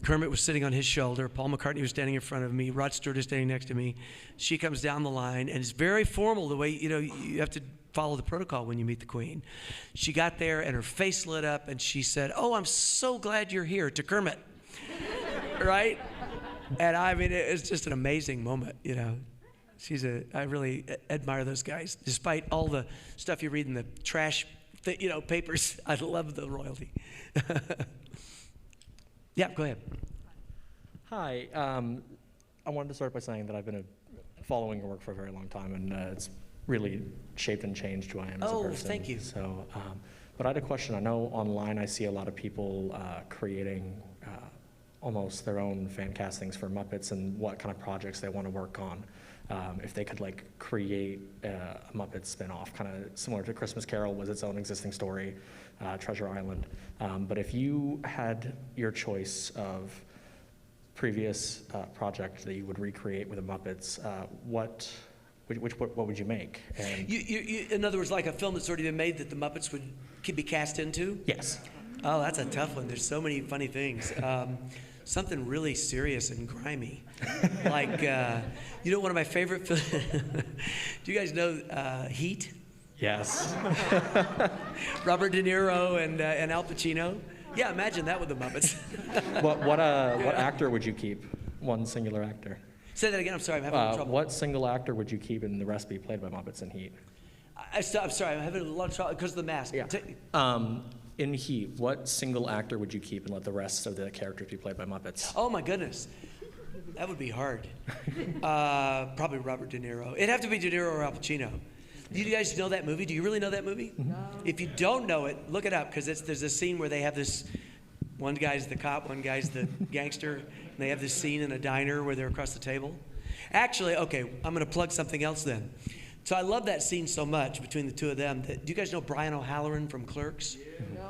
Kermit was sitting on his shoulder. Paul McCartney was standing in front of me. Rod Stewart is standing next to me. She comes down the line, and it's very formal the way, you know, you have to follow the protocol when you meet the Queen. She got there, and her face lit up, and she said, "Oh, I'm so glad you're here," to Kermit. Right? And I mean, it's just an amazing moment, you know. I really admire those guys. Despite all the stuff you read in the trash, papers, I love the royalty. Yeah, go ahead. Hi. I wanted to start by saying that I've been following your work for a very long time, and it's really shaped and changed who I am as a person. Oh, thank you. So, but I had a question. I know online I see a lot of people creating almost their own fan castings for Muppets and what kind of projects they want to work on. If they could create a Muppet spin-off, kind of similar to Christmas Carol was its own existing story, Treasure Island. But if you had your choice of previous project that you would recreate with the Muppets, what would you make? And You, in other words, like a film that's already been made that the Muppets could be cast into? yes. Oh, that's a tough one. There's so many funny things. Something really serious and grimy. One of my favorite films. Do you guys know Heat? Yes. Robert De Niro and Al Pacino? Yeah, imagine that with the Muppets. What actor would you keep? One singular actor. Say that again. I'm sorry. I'm having trouble. What single actor would you keep in the rest be played by Muppets in Heat? I'm sorry. I'm having a lot of trouble because of the mask. Yeah. In Heat, what single actor would you keep and let the rest of the characters be played by Muppets? Oh my goodness, that would be hard. Probably Robert De Niro. It'd have to be De Niro or Al Pacino. Do you guys know that movie? Do you really know that movie? No. If you don't know it, look it up, because there's a scene where they have this. One guy's the cop, one guy's the gangster, and they have this scene in a diner where they're across the table. Actually, okay, I'm going to plug something else then. So I love that scene so much between the two of them. Do you guys know Brian O'Halloran from Clerks? Yeah.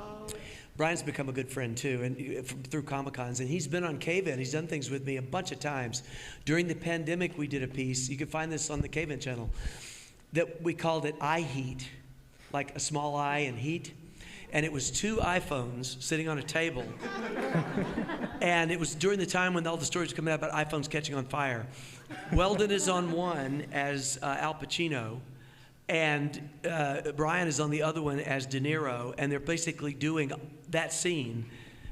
Brian's become a good friend too, and through Comic-Cons, and he's been on Cave-In. He's done things with me a bunch of times. During the pandemic, we did a piece. You can find this on the Cave-In channel. That we called it I Heat, like a small I and heat. And it was 2 iPhones sitting on a table. And it was during the time when all the stories were coming out about iPhones catching on fire. Weldon is on one as Al Pacino, and Brian is on the other one as De Niro, and they're basically doing that scene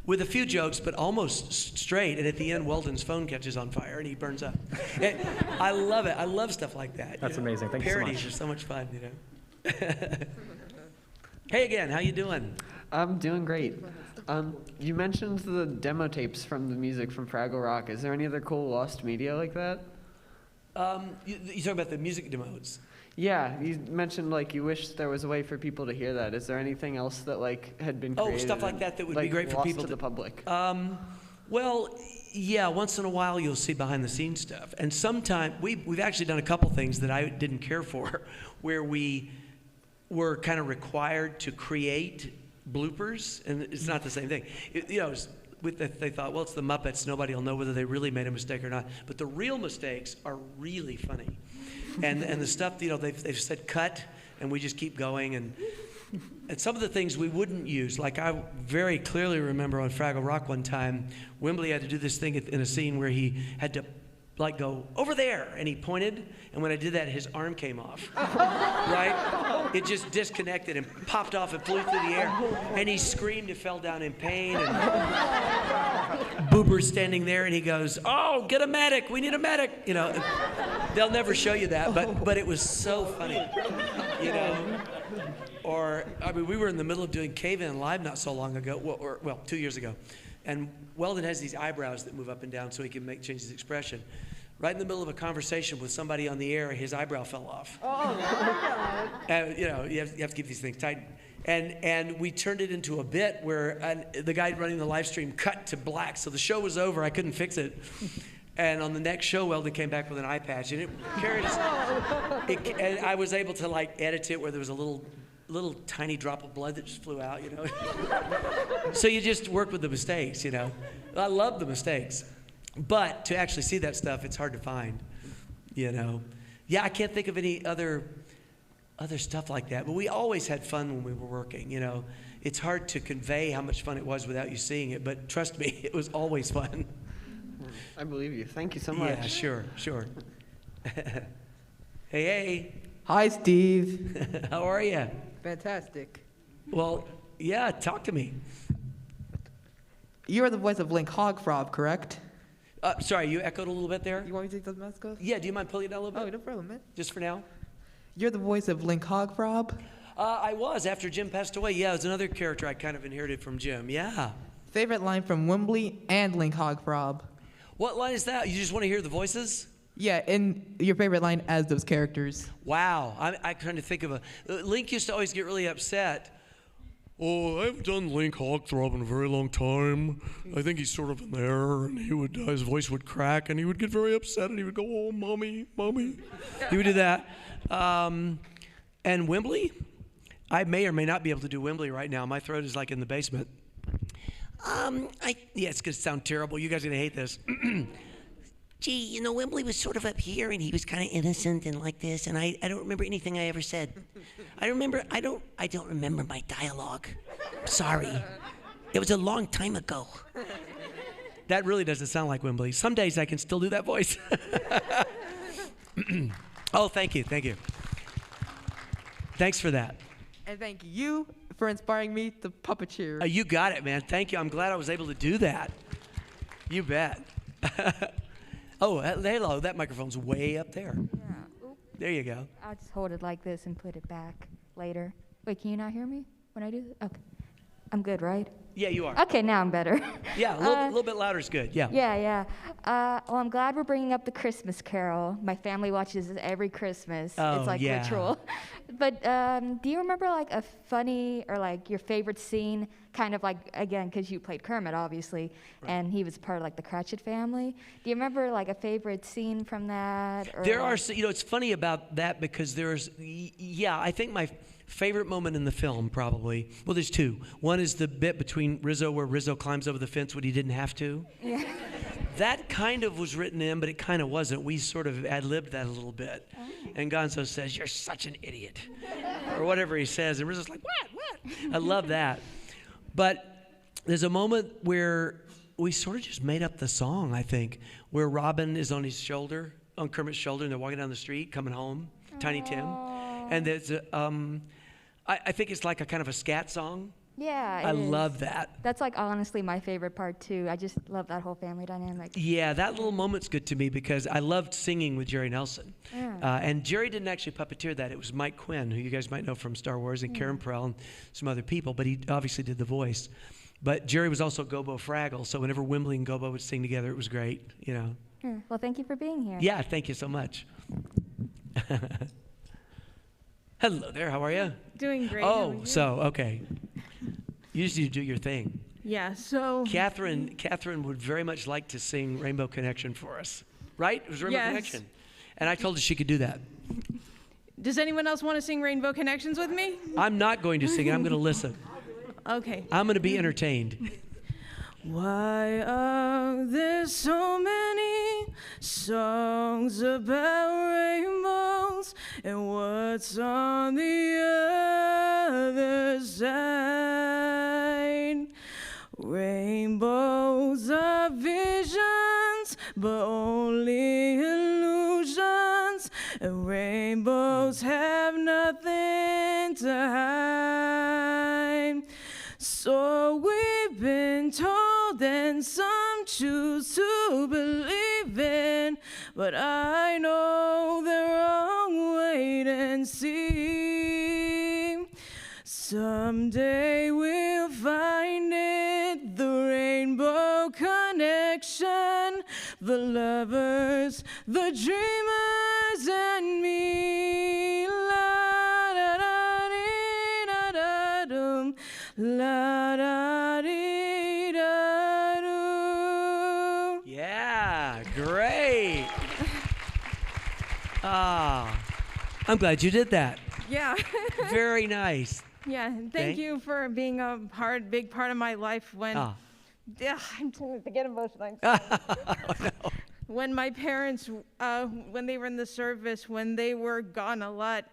with a few jokes, but almost straight. And at the end, Weldon's phone catches on fire and he burns up. I love it. I love stuff like that. That's amazing. Thank you so much. Parodies are so much fun, you know. Hey again, how you doing? I'm doing great. You mentioned the demo tapes from the music from Fraggle Rock. Is there any other cool lost media like that? You talking about the music demos? Yeah, you mentioned like you wish there was a way for people to hear that. Is there anything else that like had been created? Stuff like and, that would like, be great for lost people to the public. Well, yeah, once in a while you'll see behind the scenes stuff. And sometimes we've actually done a couple things that I didn't care for, where we were kind of required to create bloopers, and it's not the same thing. They thought, well, it's the Muppets, nobody will know whether they really made a mistake or not. But the real mistakes are really funny. And the stuff, they've said cut, and we just keep going. And some of the things we wouldn't use, like I very clearly remember on Fraggle Rock one time, Wembley had to do this thing in a scene where he had to like go over there, and he pointed, and when I did that, his arm came off, right? It just disconnected and popped off and flew through the air, and he screamed and fell down in pain, and Boober's standing there, and he goes, "Oh, get a medic, we need a medic," They'll never show you that, but it was so funny, Or, we were in the middle of doing Cave-In Live not so long ago, 2 years ago. And Weldon has these eyebrows that move up and down so he can change his expression. Right in the middle of a conversation with somebody on the air, his eyebrow fell off. Oh, and, you have to keep these things tight. And we turned it into a bit where the guy running the live stream cut to black. So the show was over. I couldn't fix it. And on the next show, Weldon came back with an eye patch, and it carried us. And I was able to edit it where there was a little tiny drop of blood that just flew out, So you just work with the mistakes, I love the mistakes. But to actually see that stuff, it's hard to find, Yeah, I can't think of any other stuff like that. But we always had fun when we were working, It's hard to convey how much fun it was without you seeing it, but trust me, it was always fun. I believe you. Thank you so much. Yeah, sure. Hey. Hi, Steve. How are you? Fantastic. Well, yeah, talk to me. You are the voice of Link Hogfrog, correct? Sorry, you echoed a little bit there? You want me to take those masks off? Yeah, do you mind pulling it down a little Oh, bit? no problem, man. Just for now? You're the voice of Link Hogfrog? I was, after Jim passed away. Yeah, it was another character I kind of inherited from Jim. Yeah. Favorite line from Wembley and Link Hogfrog? What line is that? You just want to hear the voices? Yeah, and your favorite line as those characters. Wow. I kind of think of Link used to always get really upset. Oh, I haven't done Link Hogthrob in a very long time. I think he's sort of in there, and his voice would crack, and he would get very upset, and he would go, "Oh, mommy." He would do that. And Wembley? I may or may not be able to do Wembley right now. My throat is like in the basement. It's going to sound terrible. You guys are going to hate this. Gee, Wembley was sort of up here, and he was kind of innocent and like this, and I don't remember anything I ever said. I don't remember my dialogue. Sorry. It was a long time ago. That really doesn't sound like Wembley. Some days I can still do that voice. Oh, thank you. Thanks for that. And thank you for inspiring me to puppeteer. You got it, man. Thank you. I'm glad I was able to do that. You bet. Oh, hello. That microphone's way up there. Yeah. Oop. There you go. I'll just hold it like this and put it back later. Wait, can you not hear me when I do this? Okay. I'm good, right? Yeah, you are. Okay, now I'm better. Yeah, a little bit louder is good. Yeah. Yeah. Well, I'm glad we're bringing up the Christmas Carol. My family watches it every Christmas. Oh, it's like yeah. ritual. But do you remember like a funny or like your favorite scene? Kind of like, again, because you played Kermit, obviously, right. And he was part of like the Cratchit family. Do you remember like a favorite scene from that? Or there are, it's funny about that because I think my favorite moment in the film probably, well, there's two. One is the bit between Rizzo where Rizzo climbs over the fence when he didn't have to. Yeah. That kind of was written in, but it kind of wasn't. We sort of ad-libbed that a little bit. Oh. And Gonzo says, "You're such an idiot," or whatever he says, and Rizzo's like, what? I love that. But there's a moment where we sort of just made up the song, I think, where Robin is on Kermit's shoulder, and they're walking down the street, coming home, Tiny Tim. And there's I think it's like a kind of a scat song, Yeah, I it is. love that. That's like honestly my favorite part too. I just love that whole family dynamic. Yeah, that little moment's good to me because I loved singing with Jerry Nelson. Yeah. And Jerry didn't actually puppeteer that. It was Mike Quinn, who you guys might know from Star Wars, and Karen Perel and some other people, but he obviously did the voice. But Jerry was also Gobo Fraggle, so whenever Wembley and Gobo would sing together, it was great, you know. Yeah. Well, thank you for being here. Yeah, thank you so much. Hello there, how are you? Doing great. How are Oh, you? so, okay. You just need to do your thing. Yeah, so. Catherine would very much like to sing Rainbow Connection for us, right? It was Rainbow Yes. Connection. And I told her she could do that. Does anyone else want to sing Rainbow Connections with me? I'm not going to sing it, I'm going to listen. Okay. I'm going to be entertained. Why are there so many songs about rainbows, and what's on the other side? Rainbows are visions, but only illusions, and rainbows have nothing to hide. So we've been told, and some choose to believe in, but I know they're wrong. Wait and see. Someday we'll find it, the rainbow connection, the lovers, the dreamers, and me. La da da dee da da dum. La da dee da doo. Yeah, great. I'm glad you did that. Yeah. Very nice. Yeah, and thank you for being a big part of my life when. Yeah, I'm trying to get emotional. When my parents, when they were in the service, when they were gone a lot,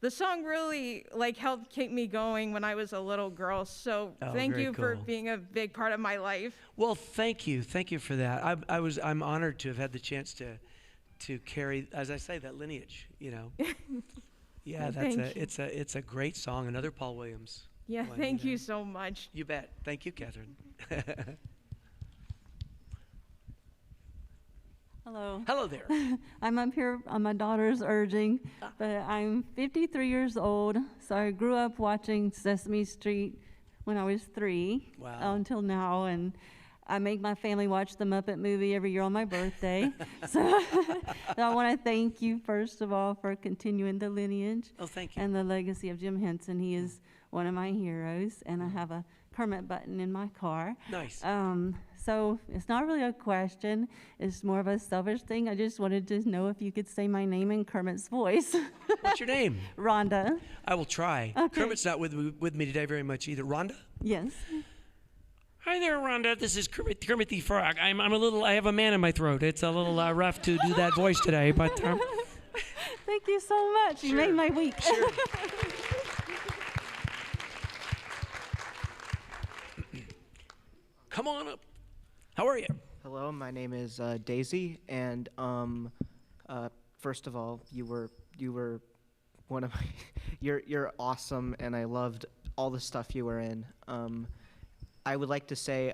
the song really helped keep me going when I was a little girl. So thank you for being a big part of my life. Well, thank you for that. I'm honored to have had the chance to carry, as I say, that lineage. You know. Yeah, it's a great song. Another Paul Williams. Yeah, thank you so much. You bet. Thank you, Catherine. Hello. Hello there. I'm up here on my daughter's urging, but I'm 53 years old, so I grew up watching Sesame Street when I was 3 until now, and I make my family watch the Muppet movie every year on my birthday. so I want to thank you, first of all, for continuing the lineage thank you. and the legacy of Jim Henson. He is one of my heroes, and I have a Kermit button in my car. Nice. So it's not really a question. It's more of a selfish thing. I just wanted to know if you could say my name in Kermit's voice. What's your name? Rhonda. I will try. Okay. Kermit's not with me today very much either. Rhonda? Yes. Hi there, Rhonda. This is Kermit the Frog. I have a man in my throat. It's a little rough to do that voice today, but. Thank you so much. You made my week. Sure. Come on up. How are you? Hello, my name is Daisy, and first of all, you were one of my. You're awesome, and I loved all the stuff you were in. I would like to say,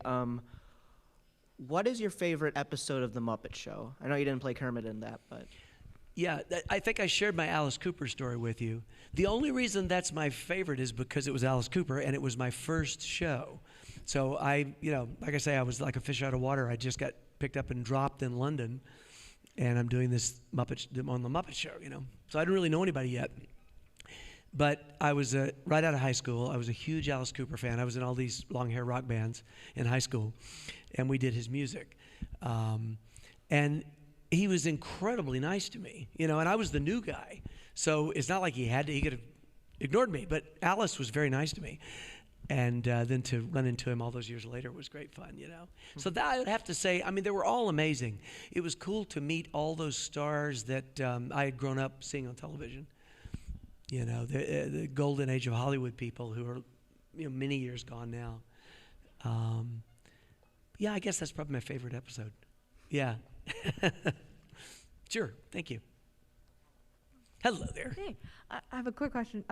what is your favorite episode of The Muppet Show? I know you didn't play Kermit in that, but. Yeah, I think I shared my Alice Cooper story with you. The only reason that's my favorite is because it was Alice Cooper, and it was my first show. So like I say, I was like a fish out of water. I just got picked up and dropped in London, and I'm doing this on the Muppet Show, So I didn't really know anybody yet. But I was right out of high school. I was a huge Alice Cooper fan. I was in all these long hair rock bands in high school, and we did his music. And he was incredibly nice to me, and I was the new guy. So it's not like he could have ignored me, but Alice was very nice to me. And then to run into him all those years later was great fun, So that I would have to say, they were all amazing. It was cool to meet all those stars that I had grown up seeing on television. The golden age of Hollywood people who are, many years gone now. Yeah, I guess that's probably my favorite episode. Yeah. Sure, thank you. Hello there. Hey, I have a quick question.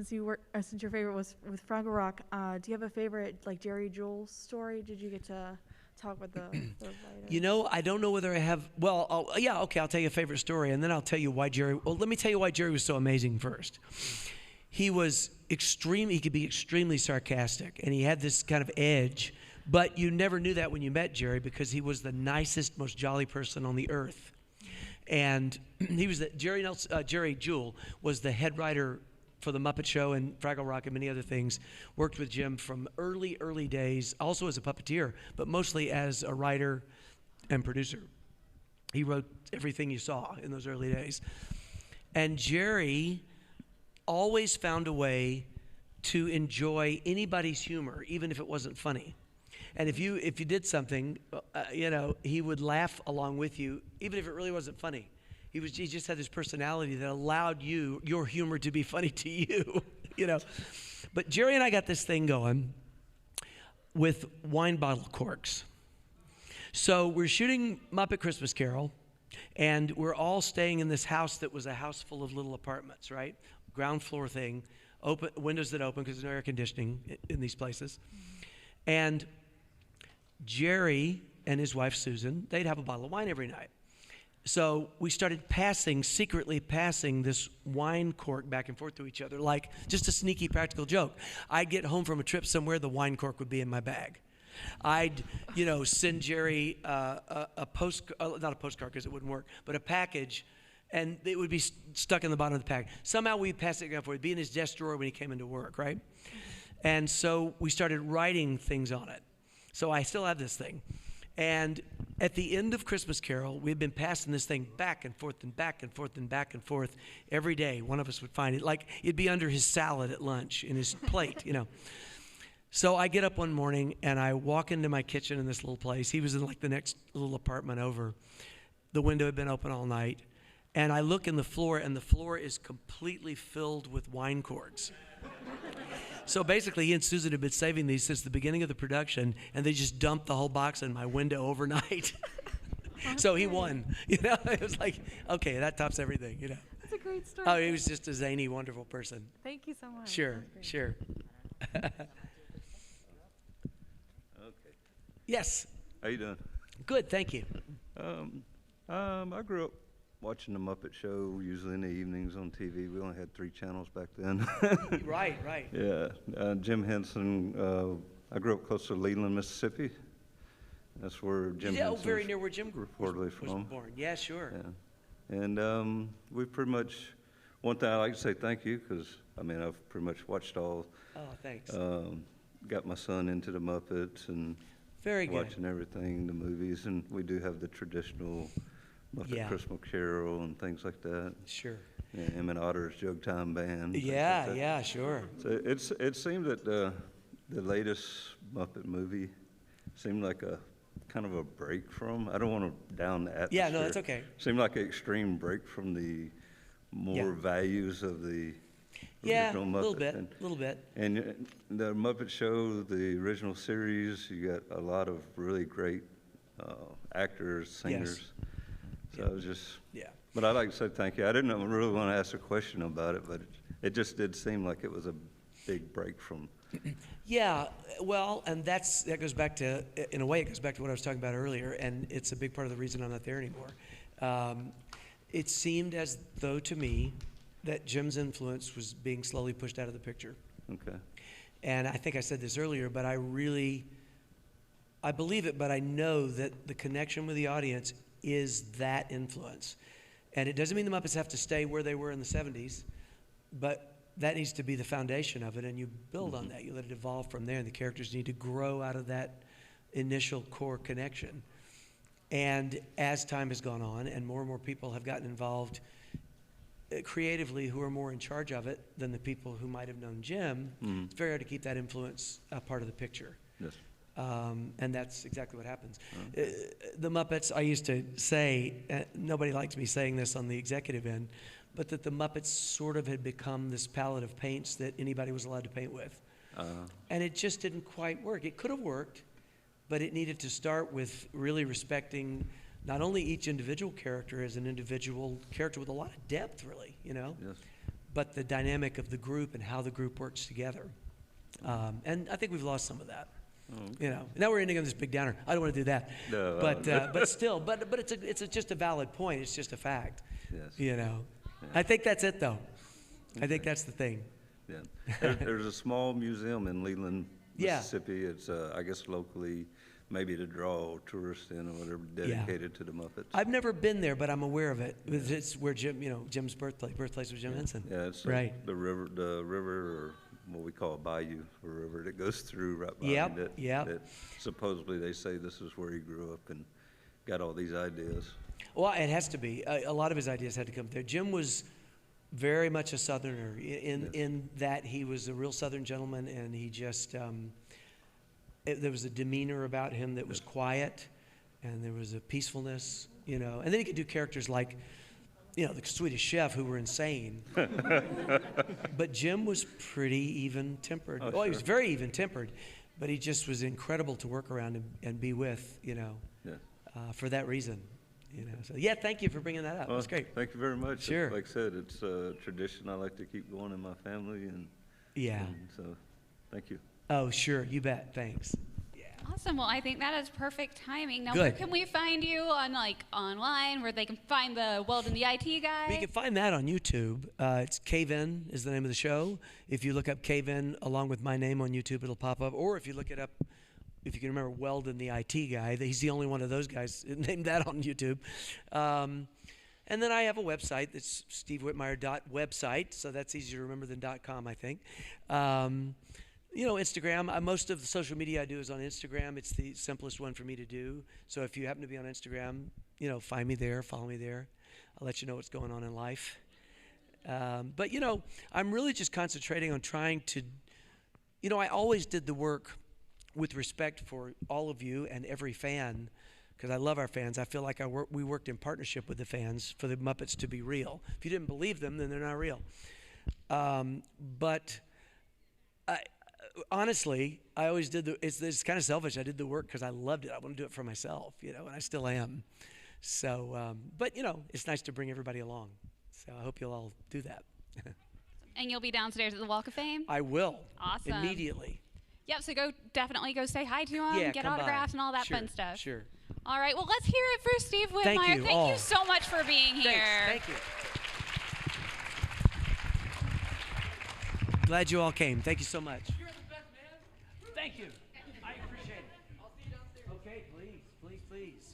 since your favorite was with Fraggle Rock, do you have a favorite like Jerry Jules story? Did you get to talk with the writer? You know, I don't know whether I have. Well, I'll tell you a favorite story, and then I'll tell you why Jerry. Well, let me tell you why Jerry was so amazing first. He was extreme. He could be extremely sarcastic, and he had this kind of edge. But you never knew that when you met Jerry, because he was the nicest, most jolly person on the earth. And he was Jerry Jewell was the head writer for the Muppet Show and Fraggle Rock and many other things. Worked with Jim from early days, also as a puppeteer, but mostly as a writer and producer. He wrote everything you saw in those early days. And Jerry always found a way to enjoy anybody's humor, even if it wasn't funny. And if you did something, he would laugh along with you, even if it really wasn't funny. He just had this personality that allowed your humor to be funny to you, But Jerry and I got this thing going with wine bottle corks. So we're shooting Muppet Christmas Carol, and we're all staying in this house that was a house full of little apartments, right? Ground floor thing, open windows that open because there's no air conditioning in these places. And Jerry and his wife Susan, they'd have a bottle of wine every night. So we started secretly passing this wine cork back and forth to each other, like just a sneaky practical joke. I'd get home from a trip somewhere, the wine cork would be in my bag. I'd, send Jerry not a postcard because it wouldn't work, but a package, and it would be stuck in the bottom of the pack. Somehow we'd pass it back and forth. It'd be in his desk drawer when he came into work, right? And so we started writing things on it. So I still have this thing. And at the end of Christmas Carol, we've been passing this thing back and forth and back and forth and back and forth every day. One of us would find it. Like it'd be under his salad at lunch in his plate, So I get up one morning and I walk into my kitchen in this little place. He was in like the next little apartment over. The window had been open all night. And I look in the floor, and the floor is completely filled with wine corks. So basically, he and Susan had been saving these since the beginning of the production, and they just dumped the whole box in my window overnight. So he won. It was like, okay, that tops everything. That's a great story. Oh, he was just a zany, wonderful person. Thank you so much. Sure. Okay. Yes. How you doing? Good, thank you. I grew up watching the Muppet Show, usually in the evenings on TV. We only had 3 channels back then. Right. Yeah. Jim Henson, I grew up close to Leland, Mississippi. That's where Jim Henson very near where Jim reportedly was born. Yeah, sure. Yeah. And we pretty much, one thing I like to say thank you, because, I've pretty much watched all. Oh, thanks. Got my son into the Muppets and very good. Watching everything, the movies, and we do have the traditional Muppet Christmas Carol and things like that. Sure. Yeah, him and Otter's Jug Time Band. Yeah, sure. So it seemed that the latest Muppet movie seemed like a kind of a break from. I don't want to down the atmosphere. Yeah, no, that's okay. Seemed like an extreme break from the more values of the original Muppet. A little bit. And the Muppet Show, the original series, you got a lot of really great actors, singers. Yes. So it was just, but I'd like to say thank you. I didn't really want to ask a question about it, but it just did seem like it was a big break from. Yeah, well, and that goes back to, in a way, it goes back to what I was talking about earlier, and it's a big part of the reason I'm not there anymore. It seemed as though to me that Jim's influence was being slowly pushed out of the picture. Okay. And I think I said this earlier, but I believe it, but I know that the connection with the audience is that influence. And it doesn't mean the Muppets have to stay where they were in the 70s, but that needs to be the foundation of it, and you build on that. You let it evolve from there, and the characters need to grow out of that initial core connection. And as time has gone on and more people have gotten involved creatively who are more in charge of it than the people who might have known Jim, it's very hard to keep that influence a part of the picture. Yes. And that's exactly what happens. The Muppets, I used to say, nobody likes me saying this on the executive end, but that the Muppets sort of had become this palette of paints that anybody was allowed to paint with. And it just didn't quite work. It could have worked, but it needed to start with really respecting not only each individual character as an individual character with a lot of depth, really, Yes. but the dynamic of the group and how the group works together. And I think we've lost some of that. You know, now we're ending on this big downer. I don't want to do that. No, but still, but it's just a valid point. It's just a fact. Yes. You know, I think that's it though. I think that's the thing. Yeah. There's a small museum in Leland, Yeah. Mississippi. It's I guess locally, maybe to draw tourists in or whatever, dedicated to the Muppets. I've never been there, but I'm aware of it. It's where Jim's birthplace of Jim Henson. Yeah, it's right. the river, or what we call a bayou, a river that goes through right behind it. That supposedly they say this is where he grew up and got all these ideas. Well, it has to be. A lot of his ideas had to come there. Jim was very much a Southerner in that he was a real Southern gentleman, and he just there was a demeanor about him that was quiet, and there was a peacefulness, you know. And then he could do characters like, you know, the Swedish Chef, who were insane. But Jim was pretty even-tempered. Oh, well, he sure. was very even-tempered, but he just was incredible to work around and be with, you know, for that reason. You know, so yeah, thank you for bringing that up. Well, That's great. Thank you very much. Sure. Like I said, it's a tradition I like to keep going in my family, and so thank you. Oh, sure, you bet. Thanks. Awesome. Well, I think that is perfect timing. Now, Good. where can we find you on online, where they can find the Weldon the IT guy? You can find that on YouTube. It's Cave In is the name of the show. If you look up Cave In along with my name on YouTube, it'll pop up. Or if you look it up, if you can remember Weldon the IT guy, he's the only one of those guys named that on YouTube. And then I have a website that's stevewhitmire.website, so that's easier to remember than .com, I think. You know, Instagram, most of the social media I do is on Instagram. It's the simplest one for me to do. So if you happen to be on Instagram, you know, find me there, follow me there. I'll let you know what's going on in life. But, you know, I'm really just concentrating on trying to, you know, I always did the work with respect for all of you and every fan, because I love our fans. I feel like we worked in partnership with the fans for the Muppets to be real. If you didn't believe them, then they're not real. But honestly, I always did it's kind of selfish. I did the work because I loved it. I want to do it for myself, you know, and I still am. So, but, you know, it's nice to bring everybody along. So I hope you'll all do that. And you'll be downstairs at the Walk of Fame? I will. Awesome. Immediately. Yep, so definitely go say hi to him, Yeah, get come by. autographs and all that Sure, fun stuff. Sure. All right, well, let's hear it for Steve Whitmire. Thank you all. Thank you so much for being here. Thanks. Thank you. Glad you all came. Thank you so much. You're the best, man. Thank you. I appreciate it. I'll see you downstairs. Okay, please, please, please.